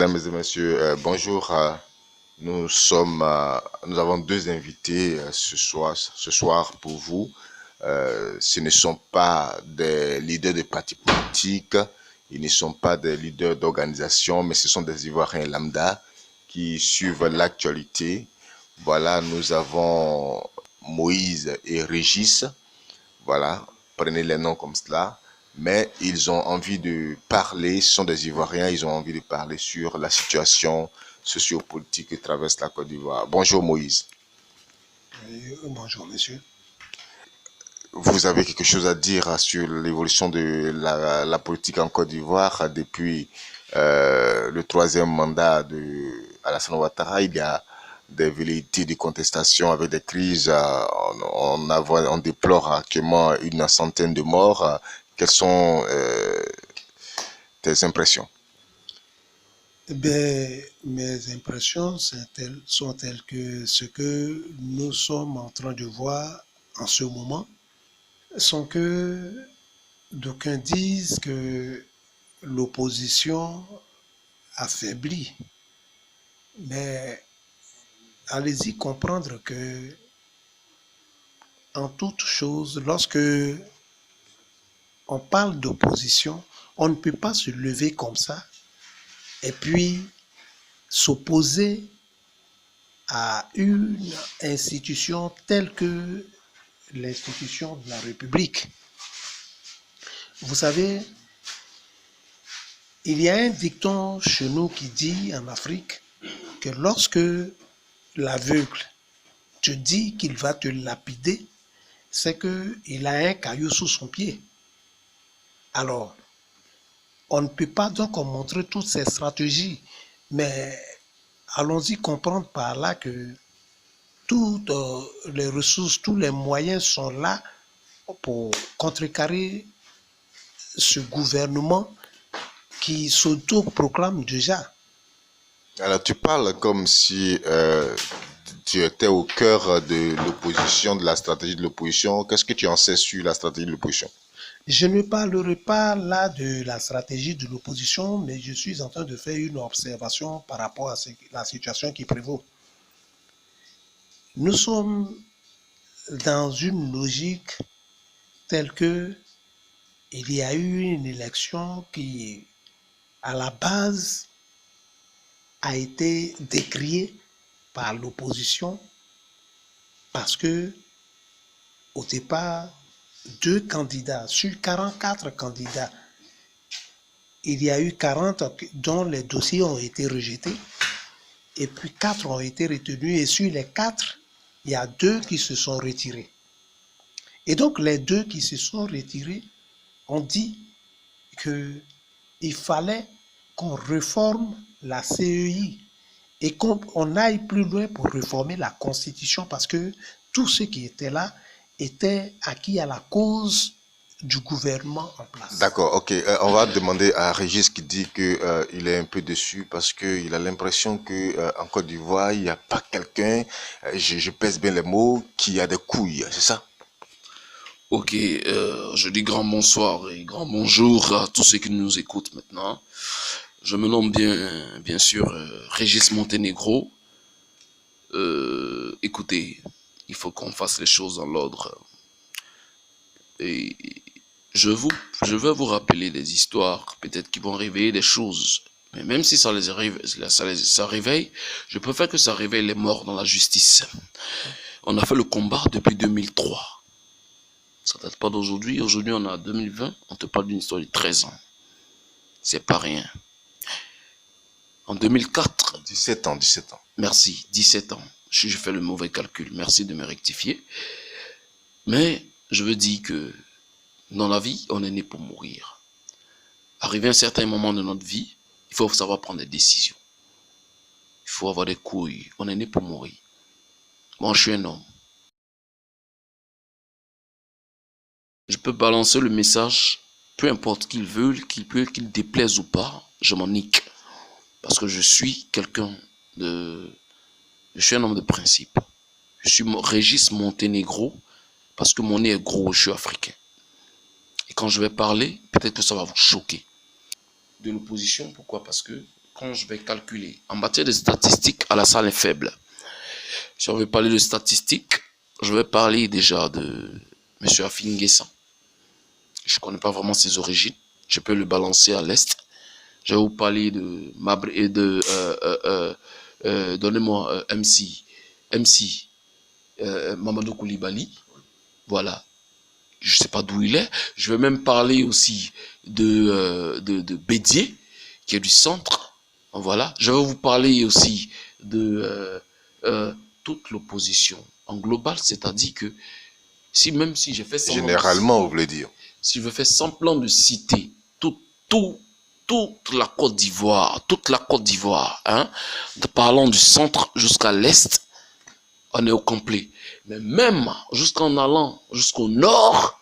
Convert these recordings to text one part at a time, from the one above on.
Mesdames et messieurs, bonjour. Nous avons deux invités ce soir pour vous. Ce ne sont pas des leaders de partis politiques, ils ne sont pas des leaders d'organisations, mais ce sont des Ivoiriens lambda qui suivent l'actualité. Voilà, nous avons Moïse et Régis. Voilà, prenez les noms comme cela. Mais ils ont envie de parler, ce sont des Ivoiriens, ils ont envie de parler sur la situation sociopolitique qui traverse la Côte d'Ivoire. Bonjour Moïse. Bonjour monsieur. Vous avez quelque chose à dire sur l'évolution de la politique en Côte d'Ivoire depuis le troisième mandat de Alassane Ouattara. Il y a des velléités de contestation avec des crises. On déplore actuellement une centaine de morts. Quelles sont tes impressions? Mes impressions sont telles que ce que nous sommes en train de voir en ce moment sont que d'aucuns disent que l'opposition affaiblit. Mais allez-y comprendre que en toute chose, lorsque on parle d'opposition, on ne peut pas se lever comme ça et puis s'opposer à une institution telle que l'institution de la République. Vous savez, il y a un dicton chez nous qui dit en Afrique que lorsque l'aveugle te dit qu'il va te lapider, c'est qu'il a un caillou sous son pied. Alors, on ne peut pas donc montrer toutes ces stratégies, mais allons-y comprendre par là que toutes les ressources, tous les moyens sont là pour contrecarrer ce gouvernement qui s'auto-proclame déjà. Alors tu parles comme si tu étais au cœur de l'opposition, de la stratégie de l'opposition. Qu'est-ce que tu en sais sur la stratégie de l'opposition? Je ne parlerai pas là de la stratégie de l'opposition, mais je suis en train de faire une observation par rapport à la situation qui prévaut. Nous sommes dans une logique telle que il y a eu une élection qui, à la base, a été décriée par l'opposition parce que, au départ, 2 candidats sur 44 candidats, il y a eu 40 dont les dossiers ont été rejetés et puis 4 ont été retenus et sur les 4, il y a 2 qui se sont retirés. Et donc les 2 qui se sont retirés ont dit qu'il fallait qu'on réforme la CEI et qu'on aille plus loin pour réformer la Constitution parce que tous ceux qui étaient là étaient acquis à la cause du gouvernement en place. D'accord, ok. On va demander à Régis qui dit qu'il est un peu déçu parce qu'il a l'impression qu'en Côte d'Ivoire, il n'y a pas quelqu'un, je pèse bien les mots, qui a des couilles, c'est ça? Ok, je dis grand bonsoir et grand bonjour à tous ceux qui nous écoutent maintenant. Je me nomme bien sûr Régis Monténégro. Écoutez, il faut qu'on fasse les choses dans l'ordre. Et je vais vous rappeler des histoires, peut-être qui vont réveiller des choses. Mais même si ça réveille, je préfère que ça réveille les morts dans la justice. On a fait le combat depuis 2003. Ça date pas d'aujourd'hui. Aujourd'hui, on est en 2020. On te parle d'une histoire de 13 ans. C'est pas rien. En 2004. 17 ans, 17 ans. Merci, 17 ans. Je fais le mauvais calcul. Merci de me rectifier. Mais je veux dire que dans la vie, on est né pour mourir. Arrivé à un certain moment de notre vie, il faut savoir prendre des décisions. Il faut avoir des couilles. On est né pour mourir. Moi, je suis un homme. Je peux balancer le message, peu importe qu'ils veulent, qu'il déplaise ou pas, je m'en nique. Parce que je suis je suis un homme de principe. Je suis Régis Monténégro, parce que mon nez est gros, je suis africain. Et quand je vais parler, peut-être que ça va vous choquer. De l'opposition, pourquoi? Parce que quand je vais calculer, en matière de statistiques, Alassane est faible. Si on veut parler de statistiques, je vais parler déjà de M. Afin Guessan. Je ne connais pas vraiment ses origines. Je peux le balancer à l'est. Je vais vous parler de Mabre et de donnez-moi MC Mamadou Koulibaly. Voilà. Je ne sais pas d'où il est. Je vais même parler aussi de Bédier, qui est du centre. Voilà. Je vais vous parler aussi de toute l'opposition en global, c'est-à-dire que même si j'ai fait semblant Généralement, vous voulez dire. Si je fais semblant de citer toute la Côte d'Ivoire, hein, parlant du centre jusqu'à l'est, on est au complet. Mais même jusqu'en allant jusqu'au nord,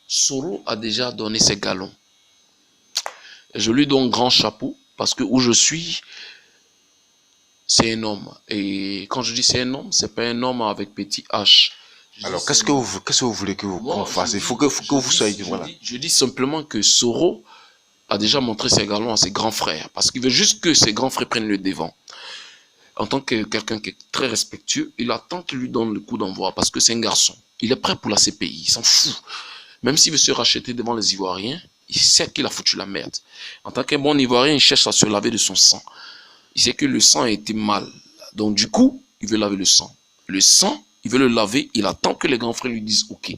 Soro a déjà donné ses galons. Et je lui donne grand chapeau parce que où je suis, c'est un homme. Et quand je dis c'est un homme, c'est pas un homme avec petit H. Alors, qu'est-ce que vous voulez qu'on fasse? Il faut que vous soyez... Voilà. Je dis simplement que Soro a déjà montré ses galons à ses grands frères. Parce qu'il veut juste que ses grands frères prennent le devant. En tant que quelqu'un qui est très respectueux, il attend qu'il lui donne le coup d'envoi. Parce que c'est un garçon. Il est prêt pour la CPI. Il s'en fout. Même s'il veut se racheter devant les Ivoiriens, il sait qu'il a foutu la merde. En tant qu'un bon Ivoirien, il cherche à se laver de son sang. Il sait que le sang a été mal. Donc du coup, il veut laver le sang. Le sang, il veut le laver. Il attend que les grands frères lui disent OK.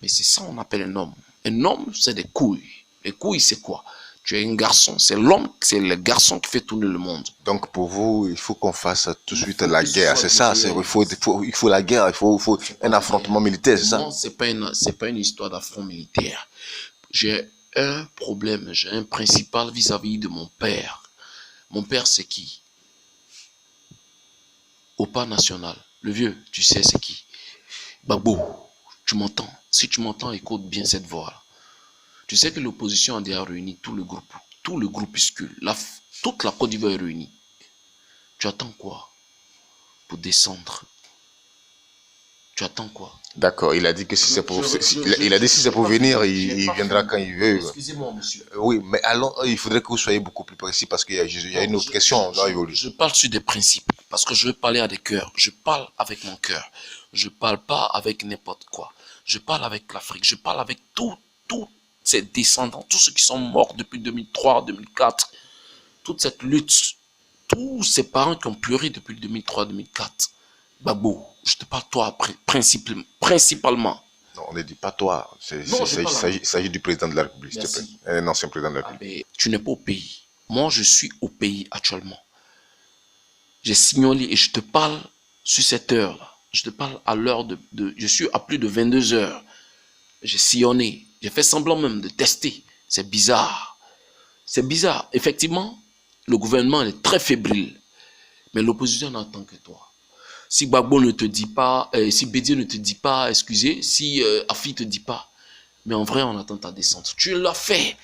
Mais c'est ça qu'on appelle un homme. Un homme, c'est des couilles. Les couilles, c'est quoi? Tu es un garçon. C'est l'homme, c'est le garçon qui fait tourner le monde. Donc pour vous, il faut qu'on fasse tout de suite la guerre. C'est ça. Il faut la guerre. Il faut un affrontement militaire, c'est ça? Non, c'est pas une histoire d'affront militaire. J'ai un problème. J'ai un principal vis-à-vis de mon père. Mon père, c'est qui? Opa national. Le vieux, tu sais c'est qui? Babo, tu m'entends? Si tu m'entends, écoute bien cette voix. Tu sais que l'opposition a déjà réuni tout le groupuscule. Toute la Côte d'Ivoire est réunie. Tu attends quoi pour descendre? Tu attends quoi? D'accord, il a dit que si c'est pour, il a dit si c'est pour venir, il viendra quand il veut. Excusez-moi, monsieur. Oui, mais alors, il faudrait que vous soyez beaucoup plus précis parce qu'il y a une autre question. Je parle sur des principes parce que je veux parler à des cœurs. Je parle avec mon cœur. Je parle pas avec n'importe quoi. Je parle avec l'Afrique. Je parle avec tous ces descendants, tous ceux qui sont morts depuis 2003, 2004. Toute cette lutte, tous ces parents qui ont pleuré depuis 2003, 2004. Babo, je te parle toi principalement. Non, on ne dit pas toi. Il s'agit du président de la République, s'il te plaît. Un ancien président de la République. Tu n'es pas au pays. Moi, je suis au pays actuellement. J'ai signalé et je te parle sur cette heure-là. Je te parle à l'heure je suis à plus de 22 heures. J'ai sillonné. J'ai fait semblant même de tester. C'est bizarre. C'est bizarre. Effectivement, le gouvernement est très fébrile. Mais l'opposition n'attend que toi. Si Gbagbo ne te dit pas, si Bédier ne te dit pas, excusez, si Afi ne te dit pas, mais en vrai, on attend ta descente. Tu l'as fait.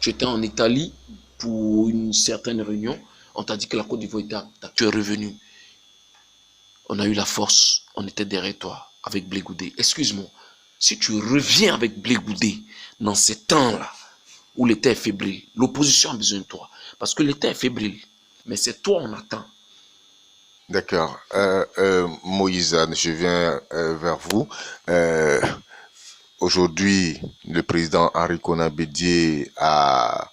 Tu étais en Italie pour une certaine réunion. On t'a dit que la Côte d'Ivoire était acte. Tu es revenu. On a eu la force. On était derrière toi avec Blé Goudé. Excuse-moi. Si tu reviens avec Blé Goudé dans ces temps-là où l'État est fébrile, l'opposition a besoin de toi. Parce que l'État est fébrile. Mais c'est toi on attend. D'accord. Moïse, je viens vers vous. Aujourd'hui, le président Henri Konan Bédié a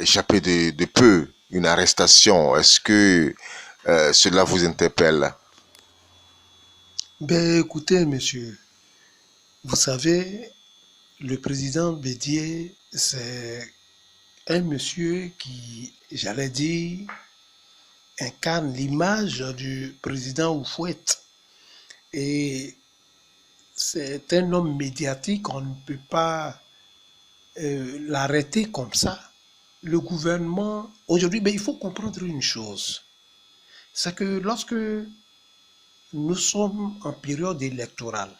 échappé de peu une arrestation. Est-ce que cela vous interpelle? Ben écoutez, monsieur, vous savez, le président Bédié, c'est un monsieur qui, j'allais dire, incarne l'image du président Houphouët. Et c'est un homme médiatique, on ne peut pas l'arrêter comme ça. Le gouvernement, aujourd'hui, il faut comprendre une chose. C'est que lorsque nous sommes en période électorale,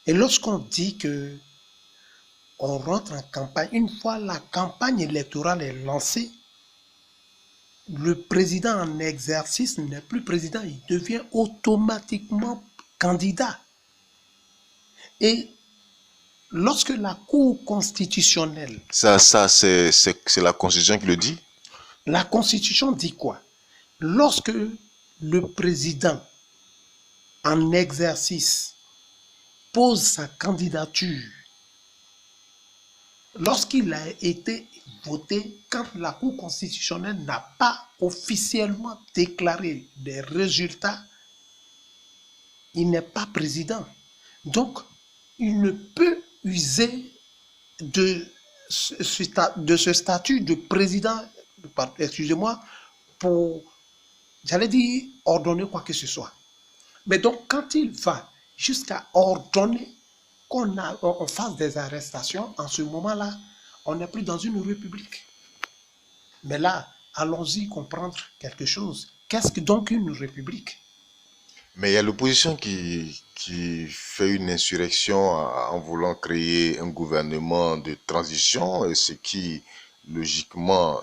et lorsqu'on dit que on rentre en campagne, une fois la campagne électorale est lancée, le président en exercice n'est plus président, il devient automatiquement candidat. Et lorsque la Cour constitutionnelle... Ça c'est la Constitution qui le dit? La Constitution dit quoi? Lorsque le président en exercice pose sa candidature, lorsqu'il a été voté, quand la Cour constitutionnelle n'a pas officiellement déclaré des résultats, il n'est pas président. Donc, il ne peut user de ce statut de président, excusez-moi, pour, j'allais dire, ordonner quoi que ce soit. Mais donc, quand il va jusqu'à ordonner qu'on fasse des arrestations, en ce moment-là, on n'est plus dans une république. Mais là, allons-y comprendre quelque chose. Qu'est-ce que donc une république? Mais il y a l'opposition qui fait une insurrection en voulant créer un gouvernement de transition, ce qui, logiquement,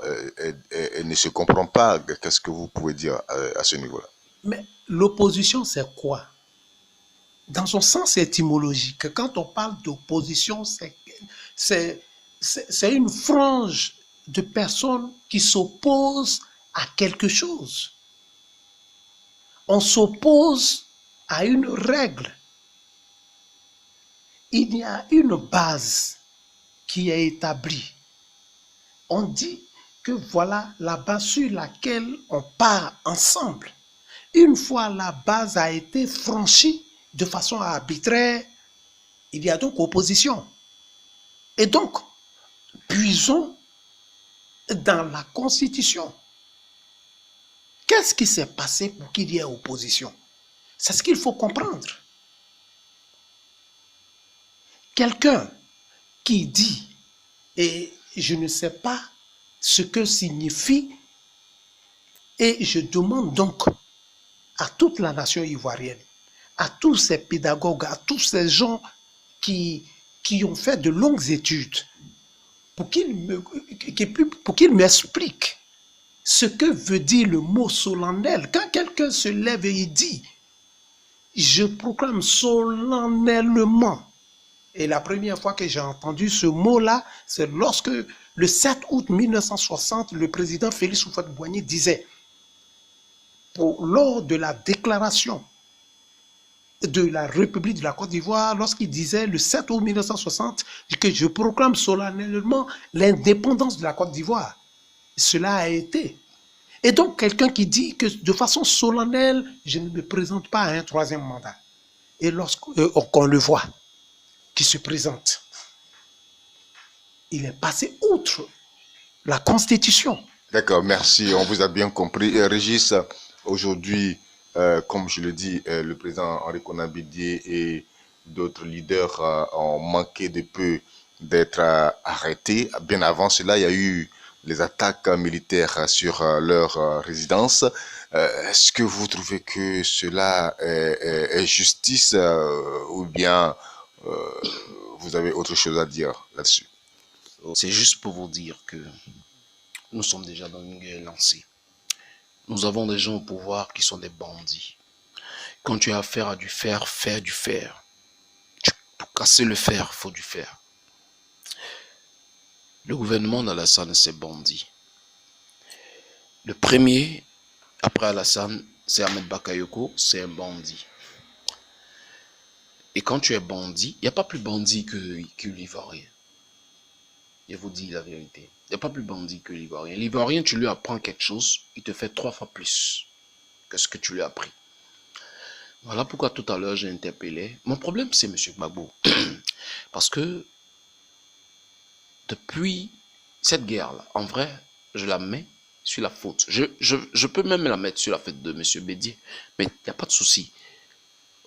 ne se comprend pas. Qu'est-ce que vous pouvez dire à ce niveau-là? Mais l'opposition, c'est quoi? Dans son sens étymologique, quand on parle d'opposition, c'est une frange de personnes qui s'opposent à quelque chose. On s'oppose à une règle. Il y a une base qui est établie. On dit que voilà la base sur laquelle on part ensemble. Une fois la base a été franchie de façon arbitraire, il y a donc opposition. Et donc, puisons dans la Constitution. Qu'est-ce qui s'est passé pour qu'il y ait opposition? C'est ce qu'il faut comprendre. Quelqu'un qui dit, et je ne sais pas ce que signifie, et je demande donc à toute la nation ivoirienne, à tous ces pédagogues, à tous ces gens qui ont fait de longues études, pour qu'ils m'expliquent ce que veut dire le mot solennel. Quand quelqu'un se lève et il dit « Je proclame solennellement », et la première fois que j'ai entendu ce mot-là, c'est lorsque le 7 août 1960, le président Félix Houphouët-Boigny disait, lors de la déclaration de la République de la Côte d'Ivoire, lorsqu'il disait le 7 août 1960 que je proclame solennellement l'indépendance de la Côte d'Ivoire. Cela a été. Et donc, quelqu'un qui dit que de façon solennelle, je ne me présente pas à un troisième mandat. Et lorsqu'on le voit, qui se présente, il est passé outre la Constitution. D'accord, merci. On vous a bien compris. Régis, aujourd'hui, comme je le dis, le président Henri Konan Bédié et d'autres leaders ont manqué de peu d'être arrêtés. Bien avant cela, il y a eu les attaques militaires sur leur résidence. Est-ce que vous trouvez que cela est justice ou bien vous avez autre chose à dire là-dessus? C'est juste pour vous dire que nous sommes déjà dans une guerre lancée. Nous avons des gens au pouvoir qui sont des bandits. Quand tu as affaire à du fer, faire du fer. Pour casser le fer, il faut du fer. Le gouvernement d'Alassane, c'est bandit. Le premier, après Alassane, c'est Ahmed Bakayoko, c'est un bandit. Et quand tu es bandit, il n'y a pas plus bandit que l'Ivoirien. Je vous dis la vérité. Il n'y a pas plus bandit que l'Ivoirien. L'Ivoirien, tu lui apprends quelque chose, il te fait 3 fois plus que ce que tu lui as appris. Voilà pourquoi tout à l'heure j'ai interpellé. Mon problème, c'est M. Gbagbo. Parce que depuis cette guerre-là, en vrai, je la mets sur la faute. Je peux même la mettre sur la faute de M. Bédié. Mais il n'y a pas de souci.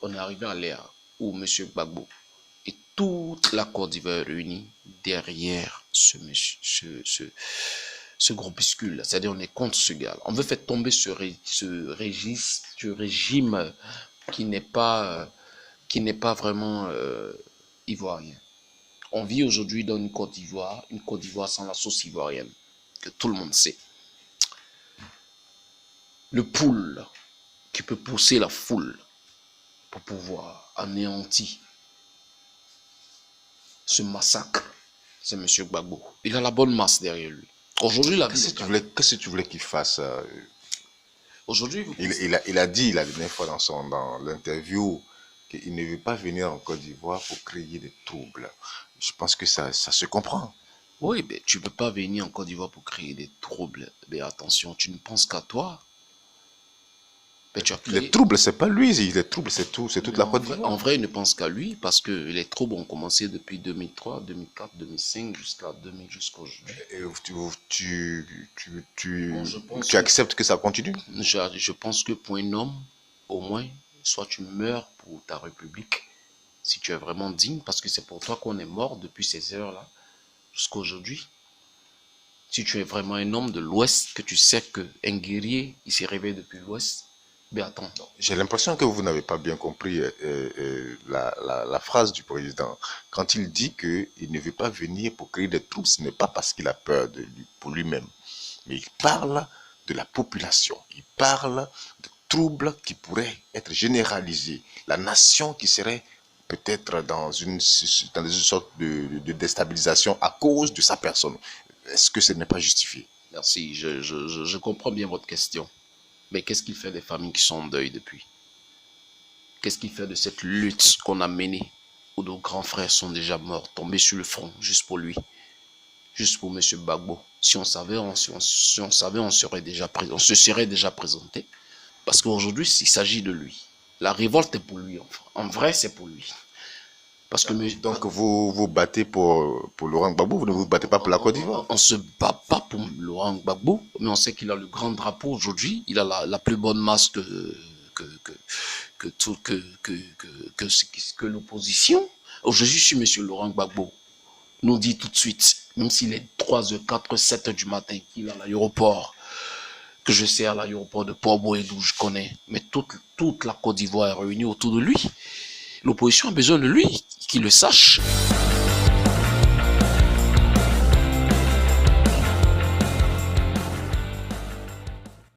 On est arrivé à l'ère où M. Gbagbo et toute la Côte d'Ivoire réunie derrière ce groupuscule. C'est-à-dire on est contre ce gars. On veut faire tomber ce régime qui n'est pas vraiment ivoirien. On vit aujourd'hui dans une Côte d'Ivoire sans la sauce ivoirienne, que tout le monde sait. Le poule qui peut pousser la foule pour pouvoir anéantir ce massacre, c'est M. Gbagbo. Il a la bonne masse derrière lui. Aujourd'hui, la vie locale. Qu'est-ce que tu voulais qu'il fasse? Aujourd'hui, vous pensez- Il a dit la dernière fois dans l'interview qu'il ne veut pas venir en Côte d'Ivoire pour créer des troubles. Je pense que ça se comprend. Oui, mais tu ne peux pas venir en Côte d'Ivoire pour créer des troubles. Mais attention, tu ne penses qu'à toi. Mais tu as Les créé... troubles, c'est pas lui, les troubles, c'est tout, c'est toute la Côte En d'Ivoire. vrai, il ne pense qu'à lui parce que les troubles ont commencé depuis 2003, 2004, 2005 jusqu'à 2000, jusqu'à aujourd'hui. Et tu, Bon, je pense tu que- acceptes que ça continue? Je pense que pour un homme, au moins, soit tu meurs pour ta République, si tu es vraiment digne, parce que c'est pour toi qu'on est mort depuis ces heures-là jusqu'à aujourd'hui. Si tu es vraiment un homme de l'Ouest, que tu sais qu'un guerrier, il s'est réveillé depuis l'Ouest, mais attends. J'ai l'impression que vous n'avez pas bien compris la phrase du président. Quand il dit qu'il ne veut pas venir pour créer des troubles, ce n'est pas parce qu'il a peur de lui, pour lui-même. Mais il parle de la population. Il parle de troubles qui pourraient être généralisés. La nation qui serait peut-être dans une sorte de déstabilisation à cause de sa personne. Est-ce que ce n'est pas justifié? Merci, je comprends bien votre question. Mais qu'est-ce qu'il fait des familles qui sont en deuil depuis? Qu'est-ce qu'il fait de cette lutte qu'on a menée où nos grands frères sont déjà morts, tombés sur le front, juste pour lui, juste pour M. Gbagbo? Si on savait, on serait déjà on se serait déjà présenté. Parce qu'aujourd'hui, il s'agit de lui. La révolte est pour lui. En vrai, c'est pour lui. Parce que Donc vous vous battez pour Laurent Gbagbo, vous ne vous battez pas pour la Côte d'Ivoire? on se bat pas pour Laurent Gbagbo, mais on sait qu'il a le grand drapeau aujourd'hui. Il a la plus bonne masse que l'opposition. Aujourd'hui, si M. Laurent Gbagbo nous dit tout de suite, même s'il est 3h, 4h, 7h du matin, qu'il est à l'aéroport, que je sais à l'aéroport de Port-Bouedou, je connais, mais toute la Côte d'Ivoire est réunie autour de lui. L'opposition a besoin de lui, qu'il le sache.